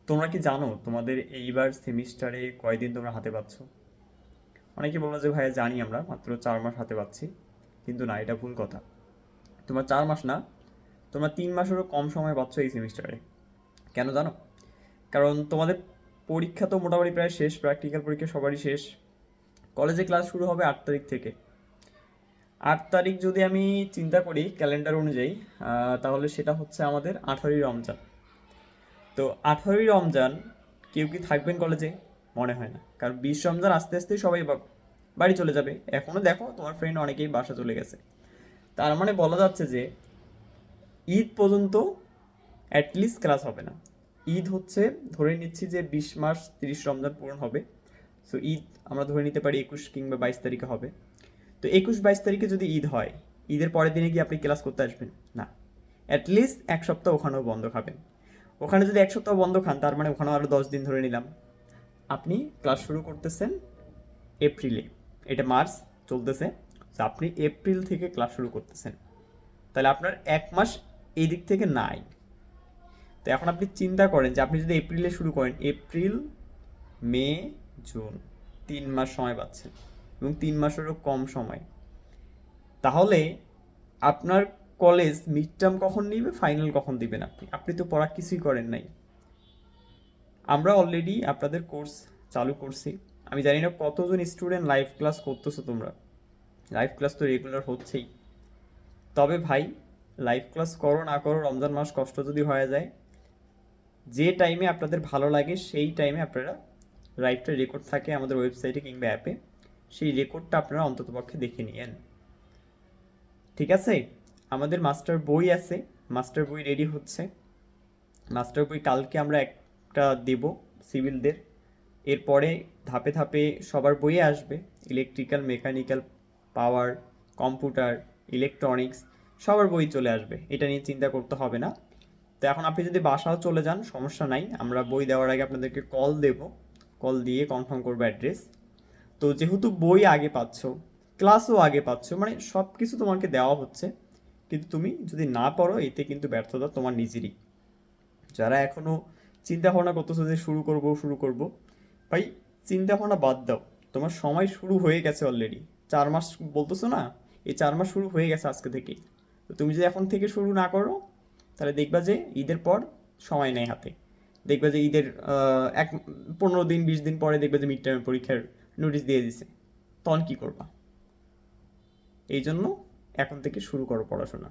তোমরা কি জানো তোমাদের এইবার সেমিস্টারে কয়দিন তোমরা হাতে পাচ্ছ? অনেকে বললো যে ভাইয়া জানি আমরা মাত্র 4 মাস হাতে পাচ্ছি, কিন্তু না, এটা ভুল কথা। তোমরা 4 মাস না, তোমরা 3 মাসেরও কম সময় পাচ্ছ এই সেমিস্টারে। কেন জানো? কারণ তোমাদের পরীক্ষা তো মোটামুটি প্রায় শেষ, প্র্যাকটিক্যাল পরীক্ষা সবারই শেষ। কলেজে ক্লাস শুরু হবে 8 তারিখ থেকে। 8 তারিখ যদি আমি চিন্তা করি ক্যালেন্ডার অনুযায়ী, তাহলে সেটা হচ্ছে আমাদের 18ই রমজান। তো 18ই রমজান কেউ কি থাকবেন কলেজে? মনে হয় না, কারণ 20 রমজান আস্তে আস্তে সবাই বাড়ি চলে যাবে। এখনো দেখো তোমার ফ্রেন্ড অনেকেই বাসা চলে গেছে। তার মানে বলা যাচ্ছে যে ঈদ পর্যন্ত অ্যাটলিস্ট ক্লাস হবে না। ঈদ হচ্ছে, ধরে নিচ্ছি যে 20 মাস 30 রমজান পূরণ হবে। সো ঈদ আমরা ধরে নিতে পারি 21 কিংবা 22 তারিখে হবে। তো 21-22 তারিখে যদি ঈদ হয়, ঈদের পরের দিনে কি আপনি ক্লাস করতে আসবেন? না। অ্যাটলিস্ট এক সপ্তাহ ওখানেও বন্ধ খাবেন। ওখানে যদি এক সপ্তাহ বন্ধ খান, তার মানে ওখানেও আরও 10 দিন ধরে নিলাম। আপনি ক্লাস শুরু করতেছেন এপ্রিলে, এটা মার্চ চলতেছে, তো আপনি এপ্রিল থেকে ক্লাস শুরু করতেছেন। তাহলে আপনার 1 মাস এই দিক থেকে নাই। তো এখন আপনি চিন্তা করেন যে আপনি যদি এপ্রিলে শুরু করেন, এপ্রিল, মে, জুন, 3 মাস সময় পাচ্ছেন, এবং 3 মাসেরও কম সময়। তাহলে আপনার কলেজ মিড টার্ম কখন নিবে, ফাইনাল কখন দিবেন? আপনি আপনি তো পড়া কিছুই করেন নাই। আমরা অলরেডি আপনাদের কোর্স চালু করছি। আমি জানি না কতজন স্টুডেন্ট লাইভ ক্লাস করতেছো তোমরা। লাইভ ক্লাস তো রেগুলার হচ্ছেই। তবে ভাই, লাইভ ক্লাস করো না করো, রমজান মাস কষ্ট যদি হয়ে যায়, যে টাইমে আপনাদের ভালো লাগে সেই টাইমে আপনারা, লাইভটা রেকর্ড থাকে আমাদের ওয়েবসাইটে কিংবা অ্যাপে, সেই রেকর্ডটা আপনারা অন্ততপক্ষে দেখে নিয়েন। ঠিক আছে? আমাদের মাস্টার বই আছে, মাস্টার বই রেডি হচ্ছে। মাস্টার বই কালকে আমরা একটা দেব সিভিলদের। এরপরে ধাপে ধাপে সবার বইয়ে আসবে। ইলেকট্রিক্যাল, মেকানিক্যাল, পাওয়ার, কম্পিউটার, ইলেকট্রনিক্স, সবার বই চলে আসবে। এটা নিয়ে চিন্তা করতে হবে না। তো এখন আপনি যদি বাসাও চলে যান সমস্যা নাই, আমরা বই দেওয়ার আগে আপনাদেরকে কল দেব। কল দিয়ে কনফার্ম করবো অ্যাড্রেস। তো যেহেতু বই আগে পাচ্ছ, ক্লাসও আগে পাচ্ছ, মানে সব কিছু তোমাকে দেওয়া হচ্ছে, কিন্তু তুমি যদি না পড়ো এতে কিন্তু ব্যর্থতা তোমার নিজেরই। যারা এখনো চিন্তা ভাবনা করতেছো যে শুরু করব শুরু করব, ভাই চিন্তা ভাবনা বাদ দাও। তোমার সময় শুরু হয়ে গেছে অলরেডি। 4 মাস বলতেছো না, এই 4 মাস শুরু হয়ে গেছে আজকে থেকেই। তো তুমি যদি এখন থেকে শুরু না করো, তাহলে দেখবা যে ঈদের পর সময় নেই হাতে। দেখবা যে ঈদের 15 দিন 20 দিন পরে দেখবা যে মিড টার্ম পরীক্ষার নোটিশ দিয়ে দিছে। তখন কি করবা? এই জন্য এখন থেকে শুরু করো পড়াশোনা।